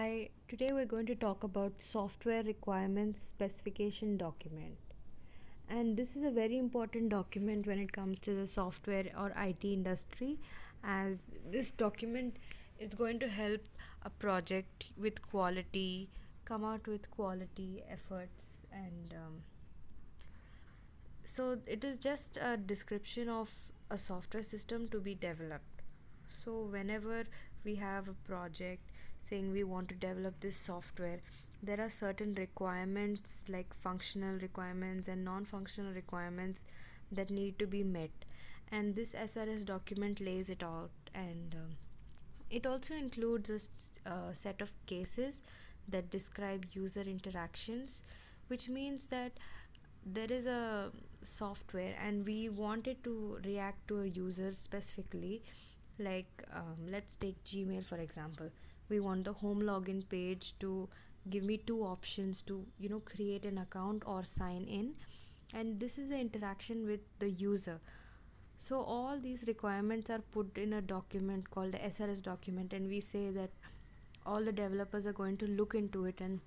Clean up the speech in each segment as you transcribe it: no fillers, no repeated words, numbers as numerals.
Hi, today we're going to talk about software requirements specification document. And this is a very important document when it comes to the software or IT industry, as this document is going to help a project with quality, come out with quality efforts, and so it is just a description of a software system to be developed. So whenever we have a project saying we want to develop this software, there are certain requirements like functional requirements and non-functional requirements that need to be met, and this SRS document lays it out. And it also includes a set of cases that describe user interactions, which means that there is a software and we want it to react to a user specifically. Like, let's take Gmail for example. We want the home login page to give me two options to create an account or sign in, and this is the interaction with the user. So all these requirements are put in a document called the SRS document, and we say that all the developers are going to look into it. And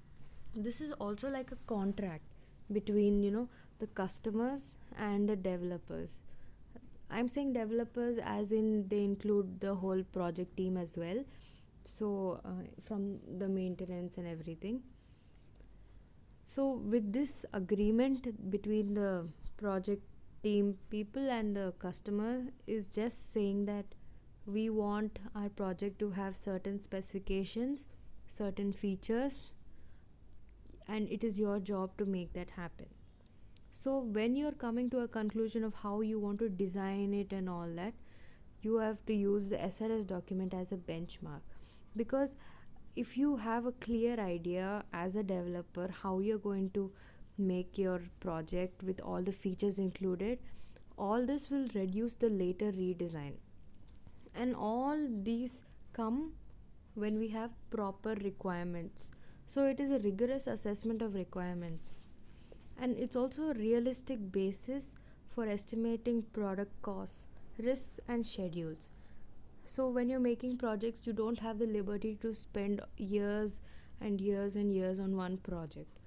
this is also like a contract between the customers and the developers. I'm saying developers as in they include the whole project team as well. So from the maintenance and everything. So with this agreement between the project team people and the customer is just saying that we want our project to have certain specifications, certain features, and it is your job to make that happen. So when you're coming to a conclusion of how you want to design it and all that, you have to use the SRS document as a benchmark, because if you have a clear idea as a developer how you're going to make your project with all the features included, all this will reduce the later redesign. And all these come when we have proper requirements. So it is a rigorous assessment of requirements, and it's also a realistic basis for estimating product costs, risks, and schedules. So when you're making projects, you don't have the liberty to spend years and years and years on one project.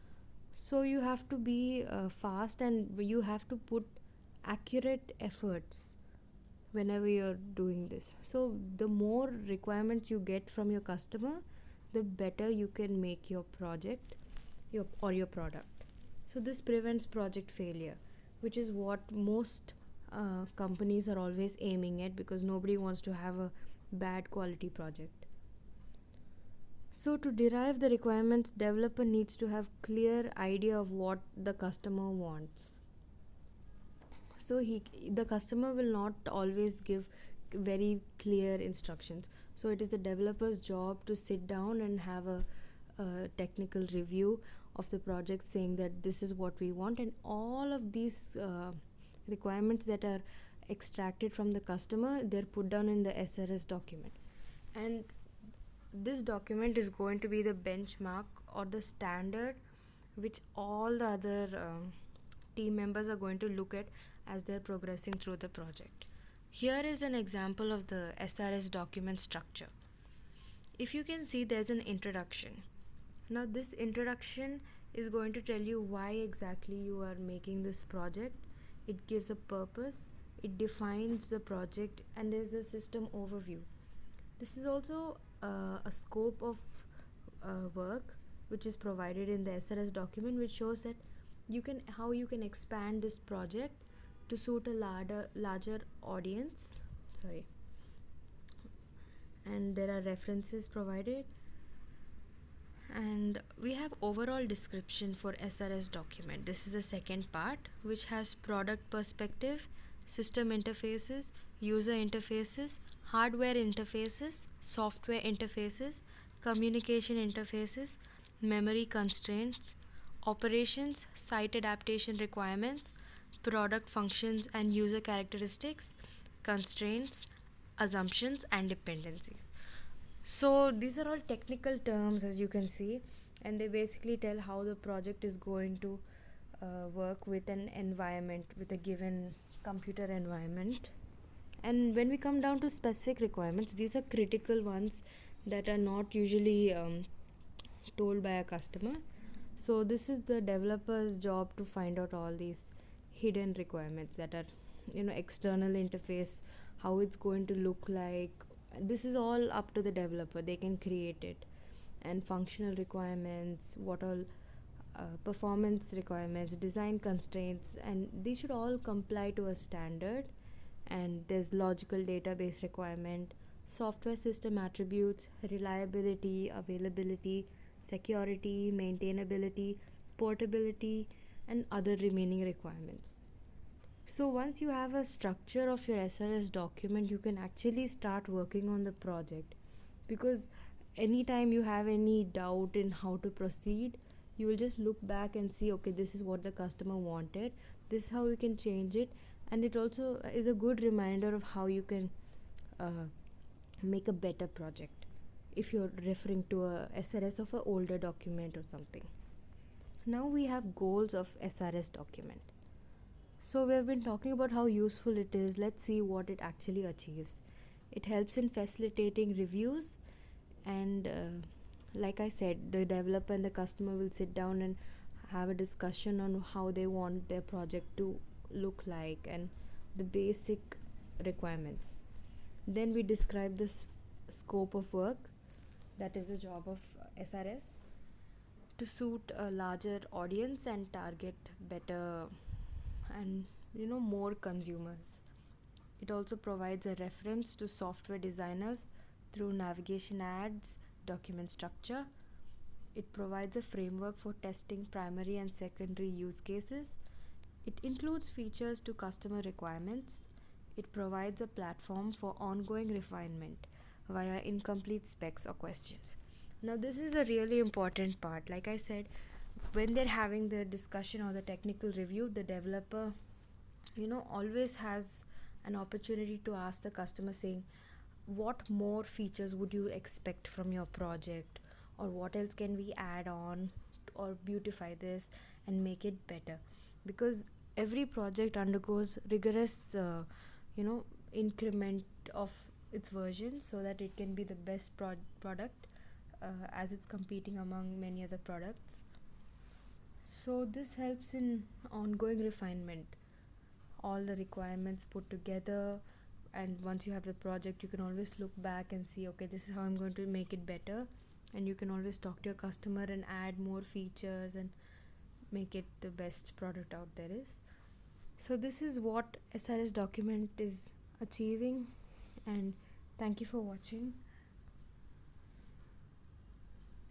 So you have to be fast, and you have to put accurate efforts whenever you're doing this. So the more requirements you get from your customer, the better you can make your project or your product. So this prevents project failure, which is what most companies are always aiming at, because nobody wants to have a bad quality project. So to derive the requirements, developer needs to have clear idea of what the customer wants. So the customer will not always give very clear instructions. So it is the developer's job to sit down and have a technical review of the project, saying that this is what we want, and all of these requirements that are extracted from the customer, they're put down in the SRS document. And this document is going to be the benchmark or the standard which all the other team members are going to look at as they're progressing through the project. Here is an example of the SRS document structure. If you can see, there's an introduction. Now this introduction is going to tell you why exactly you are making this project. It gives a purpose, it defines the project, and there's a system overview. This is also a scope of work which is provided in the SRS document, which shows that how you can expand this project to suit a larger audience. Sorry. And there are references provided, and we have overall description for SRS document. This is the second part, which has product perspective, system interfaces, user interfaces, hardware interfaces, software interfaces, communication interfaces, memory constraints, operations, site adaptation requirements, product functions and user characteristics, constraints, assumptions, and dependencies. So these are all technical terms, as you can see, and they basically tell how the project is going to work with an environment, with a given computer environment. And when we come down to specific requirements, these are critical ones that are not usually told by a customer. So this is the developer's job to find out all these hidden requirements that are, external interface, how it's going to look like. This is all up to the developer, they can create it. And functional requirements, what all, performance requirements, design constraints, and these should all comply to a standard. And there's logical database requirement, software system attributes, reliability, availability, security, maintainability, portability, and other remaining requirements. So once you have a structure of your SRS document, you can actually start working on the project. Because anytime you have any doubt in how to proceed, you will just look back and see, okay, this is what the customer wanted, this is how you can change it. And it also is a good reminder of how you can uh, make a better project if you're referring to a SRS of an older document or something. Now we have goals of SRS document. So we have been talking about how useful it is. Let's see what it actually achieves. It helps in facilitating reviews, and like I said, the developer and the customer will sit down and have a discussion on how they want their project to look like and the basic requirements. Then we describe the scope of work, that is the job of SRS, to suit a larger audience and target better and more consumers. It also provides a reference to software designers through navigation ads, document structure. It provides a framework for testing primary and secondary use cases. It includes features to customer requirements. It provides a platform for ongoing refinement via incomplete specs or questions. Now, this is a really important part. Like I said, when they're having the discussion or the technical review, the developer, always has an opportunity to ask the customer, saying, what more features would you expect from your project, or what else can we add on or beautify this and make it better. Because every project undergoes rigorous increment of its version so that it can be the best product, as it's competing among many other products. So this helps in ongoing refinement, all the requirements put together. And once you have the project, you can always look back and see, okay, this is how I'm going to make it better. And you can always talk to your customer and add more features and make it the best product out there is. So this is what SRS document is achieving. And thank you for watching.